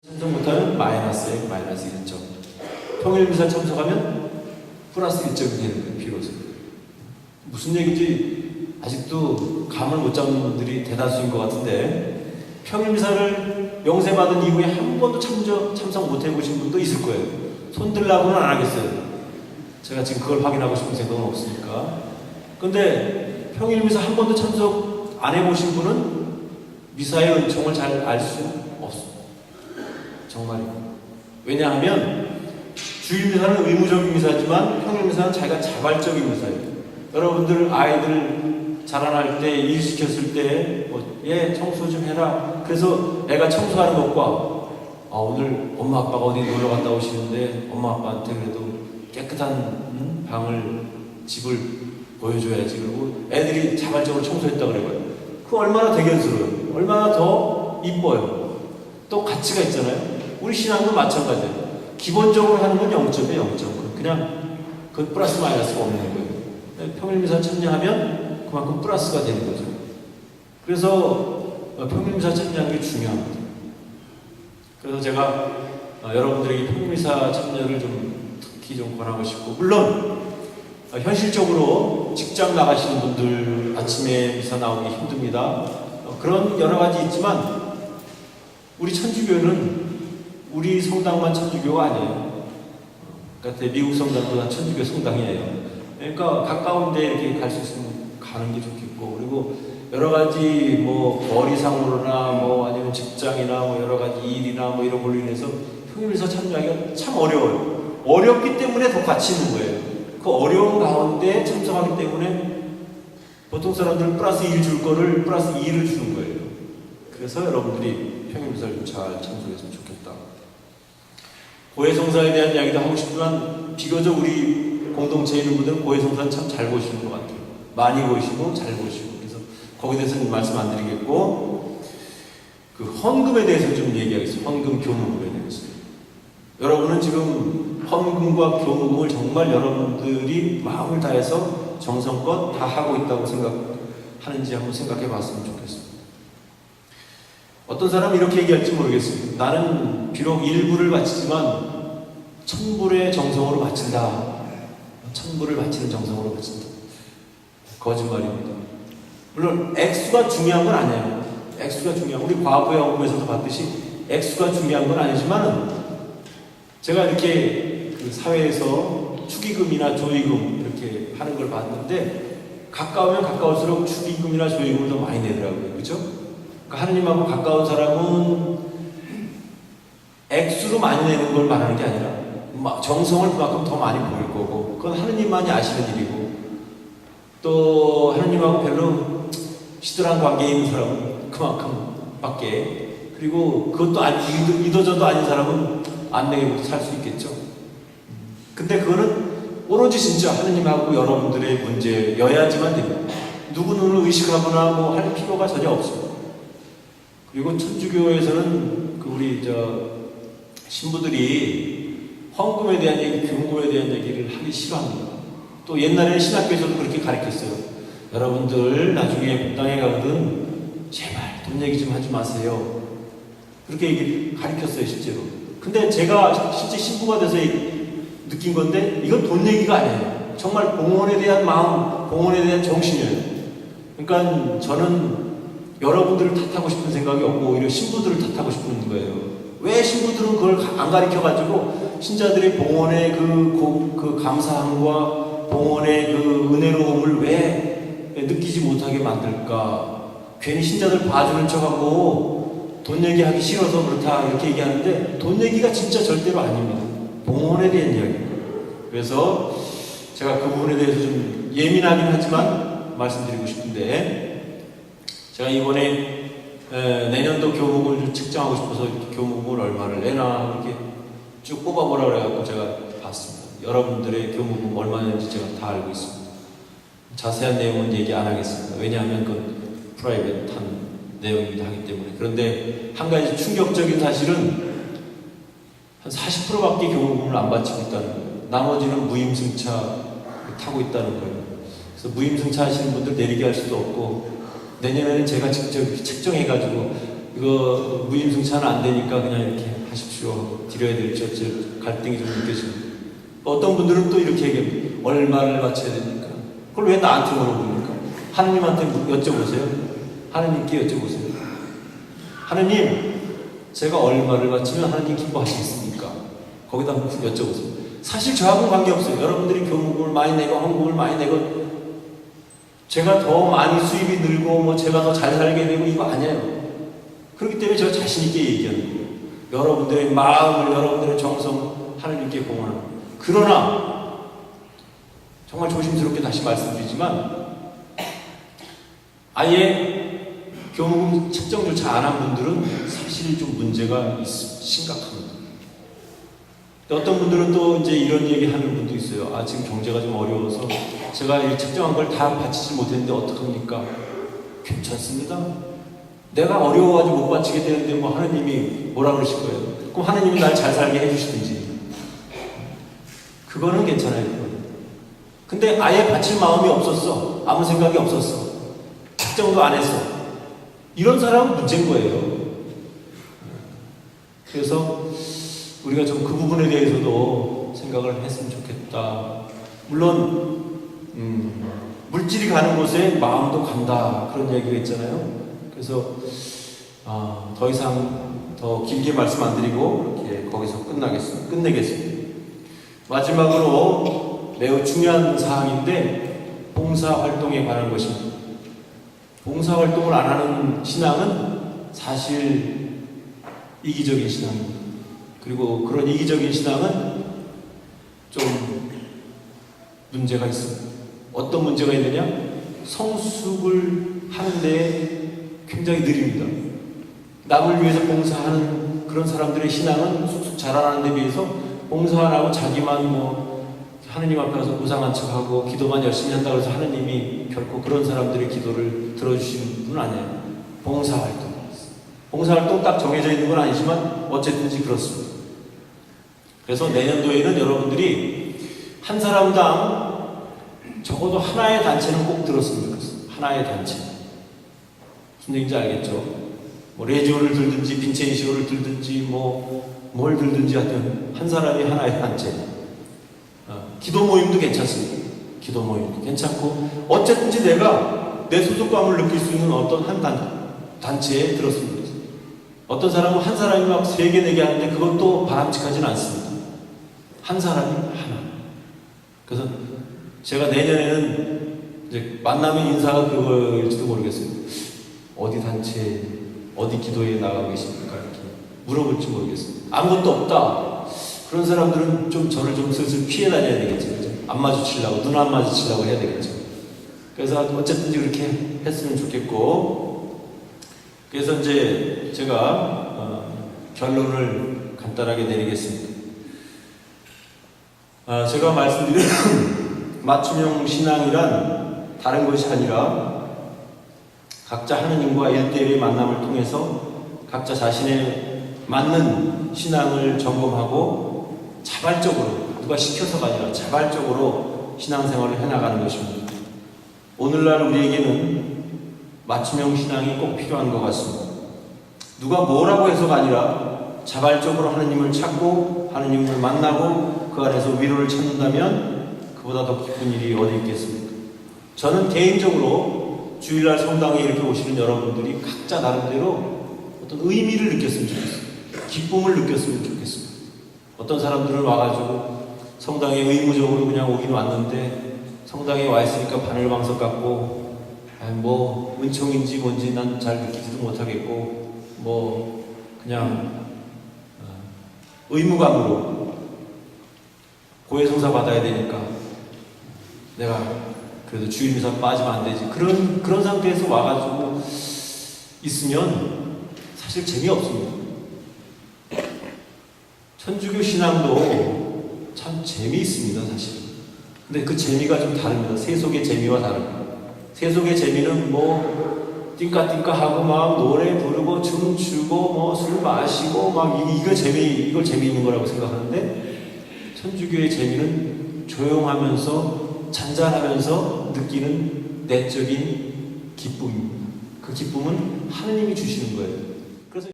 참석 못하면 마이너스에 마이너스 1점. 평일 미사 참석하면 플러스 1점이 되는 거예요, 비로소. 무슨 얘기인지 아직도 감을 못 잡는 분들이 대다수인 것 같은데, 평일 미사를 영세받은 이후에 한 번도 참석 못 해보신 분도 있을 거예요. 손들라고는 안 하겠어요. 제가 지금 그걸 확인하고 싶은 생각은 없으니까. 근데 평일 미사 한 번도 참석 안 해보신 분은 미사의 은총을 잘 알 수 없어요. 정말요. 왜냐하면 주일 미사는 의무적인 미사지만 평일 미사는 자기가 자발적인 미사예요. 여러분들 아이들 자라날 때, 일 시켰을 때, 얘 청소 좀 해라. 그래서 애가 청소하는 것과 오늘 엄마 아빠가 어디 놀러 갔다 오시는데 엄마 아빠한테 그래도 깨끗한 방을, 집을 보여줘야지. 그리고 애들이 자발적으로 청소했다 그래요. 그거 얼마나 대견스러워요. 얼마나 더 이뻐요. 또 가치가 있잖아요. 우리 신앙도 마찬가지예요. 기본적으로 하는 건 0점이에요. 0점. 그냥 그 플러스 마이너스가 없는 거예요. 평일미사 참여하면 그만큼 플러스가 되는 거죠. 그래서 평일미사 참여하는 게 중요합니다. 그래서 제가 여러분들에게 평일미사 참여를 좀 특히 좀 권하고 싶고, 물론 현실적으로 직장 나가시는 분들 아침에 미사 나오기 힘듭니다. 그런 여러 가지 있지만 우리 천주교는 우리 성당만 천주교가 아니에요. 그러니까 미국 성당보다 천주교 성당이에요. 그러니까 가까운데 이렇게 갈 수 있으면 가는 게 좋겠고, 그리고 여러 가지 거리상으로나 아니면 직장이나 여러 가지 일이나 이런 걸로 인해서 평일미사 참여하기가 참 어려워요. 어렵기 때문에 더 가치 있는 거예요. 그 어려운 가운데 참석하기 때문에 보통 사람들은 플러스 1 줄 거를 플러스 2를 주는 거예요. 그래서 여러분들이 평일미사를 좀 잘 참석했으면 좋겠다. 고해성사에 대한 이야기도 하고 싶지만 비교적 우리 공동체에 있는 분들은 고해성사는 참 잘 보시는 것 같아요. 많이 보시고 잘 보시고. 그래서 거기에 대해서는 말씀 안 드리겠고, 그 헌금에 대해서 좀 얘기하겠습니다. 헌금 교무금에 대해서. 여러분은 지금 헌금과 교무금을 정말 여러분들이 마음을 다해서 정성껏 다 하고 있다고 생각하는지 한번 생각해 봤으면 좋겠습니다. 어떤 사람은 이렇게 얘기할지 모르겠습니다. 나는 비록 일부를 바치지만 천불의 정성으로 바친다. 천불을 바치는 정성으로 바친다. 거짓말입니다. 물론 액수가 중요한 건 아니에요. 액수가 중요한, 우리 과부의 헌금에서도 봤듯이 액수가 중요한 건 아니지만, 제가 이렇게 그 사회에서 축의금이나 조의금 이렇게 하는 걸 봤는데, 가까우면 가까울수록 축의금이나 조의금을 더 많이 내더라고요. 그렇죠? 그러니까 하느님하고 가까운 사람은 액수로 많이 내는 걸 말하는 게 아니라 정성을 그만큼 더 많이 보일 거고, 그건 하느님만이 아시는 일이고, 또 하느님하고 별로 시들한 관계에 있는 사람은 그만큼밖에, 그리고 그것도 이도저도 아닌 사람은 안 내고 살 수 있겠죠. 근데 그거는 오로지 진짜 하느님하고 여러분들의 문제여야지만 됩니다. 누구는 의식하거나 할 필요가 전혀 없습니다. 그리고 천주교에서는 우리 신부들이 헌금에 대한 얘기, 교무금에 대한 얘기를 하기 싫어합니다. 또 옛날에는 신학교에서도 그렇게 가르쳤어요. 여러분들 나중에 법당에 가거든 제발 돈 얘기 좀 하지 마세요. 그렇게 얘기를 가르쳤어요, 실제로. 근데 제가 실제 신부가 돼서 느낀 건데, 이건 돈 얘기가 아니에요. 정말 봉헌에 대한 마음, 봉헌에 대한 정신이에요. 그러니까 저는 여러분들을 탓하고 싶은 생각이 없고 오히려 신부들을 탓하고 싶은 거예요. 왜 신부들은 그걸 안 가르쳐가지고 신자들의 봉헌의 그 감사함과 봉헌의 그 은혜로움을 왜 느끼지 못하게 만들까? 괜히 신자들 봐주는 척하고 돈 얘기하기 싫어서 그렇다 이렇게 얘기하는데, 돈 얘기가 진짜 절대로 아닙니다. 봉헌에 대한 이야기입니다. 그래서 제가 그 부분에 대해서 좀 예민하긴 하지만 말씀드리고 싶은데, 제가 이번에 내년도 교무금을 좀 측정하고 싶어서 이렇게 교무금을 얼마를 내나 이렇게 쭉 뽑아보라 그래갖고 제가 봤습니다. 여러분들의 교무금 얼마인지 제가 다 알고 있습니다. 자세한 내용은 얘기 안 하겠습니다. 왜냐하면 그건 프라이빗한 내용이기도 하기 때문에. 그런데 한 가지 충격적인 사실은 한 40%밖에 교무금을 안 바치고 있다는 거예요. 나머지는 무임승차 타고 있다는 거예요. 그래서 무임승차 하시는 분들 내리게 할 수도 없고, 내년에는 제가 직접 측정해가지고 이거 무임승차는 안 되니까 그냥 이렇게 하시면 드려야 될지 어째 갈등이 좀 느껴집니다. 어떤 분들은 또 이렇게 얘기합니다. 얼마를 바쳐야 됩니까? 그걸 왜 나한테 물어봅니까? 하느님한테 여쭤보세요. 하느님께 여쭤보세요. 하느님, 제가 얼마를 바치면 하느님 기뻐하시겠습니까? 거기다 여쭤보세요. 사실 저하고는 관계없어요. 여러분들이 교목을 많이 내고 헌금을 많이 내고 제가 더 많이 수입이 늘고 뭐 제가 더 잘 살게 되고 이거 아니에요. 그렇기 때문에 제가 자신 있게 얘기하는 거예요. 여러분들의 마음을, 여러분들의 정성 하느님께 공헌하는 거예요. 그러나 정말 조심스럽게 다시 말씀드리지만 아예 교목금 책정조차 안 한 분들은 사실 좀 문제가 심각합니다. 어떤 분들은 또 이제 이런 얘기 하는 분도 있어요. 아, 지금 경제가 좀 어려워서 제가 이 책정한 걸 다 바치지 못했는데 어떡합니까? 괜찮습니다. 내가 어려워가지고 못 바치게 되는데 뭐 하느님이 뭐라 그러실 거예요? 그럼 하느님이 날 잘 살게 해주시든지. 그거는 괜찮아요. 근데 아예 바칠 마음이 없었어. 아무 생각이 없었어. 책정도 안 했어. 이런 사람은 문제인 거예요. 그래서 우리가 좀 그 부분에 대해서도 생각을 했으면 좋겠다. 물론 물질이 가는 곳에 마음도 간다. 그런 얘기가 있잖아요. 그래서 더 이상 더 길게 말씀 안 드리고 이렇게 거기서 끝내겠습니다. 마지막으로 매우 중요한 사항인데 봉사활동에 관한 것입니다. 봉사활동을 안 하는 신앙은 사실 이기적인 신앙입니다. 그리고 그런 이기적인 신앙은 좀 문제가 있습니다. 어떤 문제가 있느냐? 성숙을 하는데 굉장히 느립니다. 남을 위해서 봉사하는 그런 사람들의 신앙은 쑥쑥 자라나는 데 비해서 봉사 안 하고 자기만 뭐 하느님 앞에 가서 무상한 척하고 기도만 열심히 한다고 해서 하느님이 결코 그런 사람들의 기도를 들어주시는 분은 아니에요. 봉사활동. 봉사활동 딱 정해져 있는 건 아니지만 어쨌든지 그렇습니다. 그래서 내년도에는 여러분들이 한 사람당 적어도 하나의 단체는 꼭 들었으면 좋겠어요. 하나의 단체. 무슨 얘기인지 알겠죠? 뭐 레지오를 들든지 빈첸시오를 들든지 뭘 들든지 하여튼 한 사람이 하나의 단체. 기도 모임도 괜찮습니다. 기도 모임도 괜찮고 어쨌든지 내가 내 소속감을 느낄 수 있는 어떤 한 단체에 들었으면 좋겠어요. 어떤 사람은 한 사람이 막 3개, 4개 하는데 그것도 바람직하진 않습니다. 한 사람이 하나. 그래서 제가 내년에는 이제 만나면 인사가 그거일지도 모르겠어요. 어디 단체, 어디 기도에 나가고 계십니까? 이렇게 물어볼지 모르겠어요. 아무것도 없다. 그런 사람들은 좀 저를 좀 슬슬 피해 다녀야 되겠죠. 그죠? 안 마주치려고, 눈 안 마주치려고 해야 되겠죠. 그래서 어쨌든지 그렇게 했으면 좋겠고, 그래서 이제 제가 결론을 간단하게 내리겠습니다. 제가 말씀드린 맞춤형 신앙이란 다른 것이 아니라 각자 하느님과 1대1의 만남을 통해서 각자 자신의 맞는 신앙을 점검하고 자발적으로, 누가 시켜서가 아니라 자발적으로 신앙생활을 해나가는 것입니다. 오늘날 우리에게는 맞춤형 신앙이 꼭 필요한 것 같습니다. 누가 뭐라고 해서가 아니라 자발적으로 하느님을 찾고 하느님을 만나고 그 안에서 위로를 찾는다면 그보다 더 기쁜 일이 어디 있겠습니까? 저는 개인적으로 주일날 성당에 이렇게 오시는 여러분들이 각자 나름대로 어떤 의미를 느꼈으면 좋겠어요. 기쁨을 느꼈으면 좋겠습니다. 어떤 사람들은 와가지고 성당에 의무적으로 그냥 오긴 왔는데 성당에 와 있으니까 바늘방석 같고 뭐 은총인지 뭔지 난 잘 느끼지도 못하겠고 뭐 그냥 의무감으로 고해성사 받아야 되니까 내가 그래도 주일미사 빠지면 안 되지. 그런 상태에서 와가지고 있으면 사실 재미없습니다. 천주교 신앙도 참 재미있습니다, 사실. 근데 그 재미가 좀 다릅니다. 세속의 재미와 다릅니다. 세속의 재미는 뭐 띵까띵까하고 막 노래 부르고 춤추고 뭐 술 마시고 막 이걸 재미있는 거라고 생각하는데 천주교의 재미는 조용하면서 잔잔하면서 느끼는 내적인 기쁨입니다. 그 기쁨은 하느님이 주시는 거예요.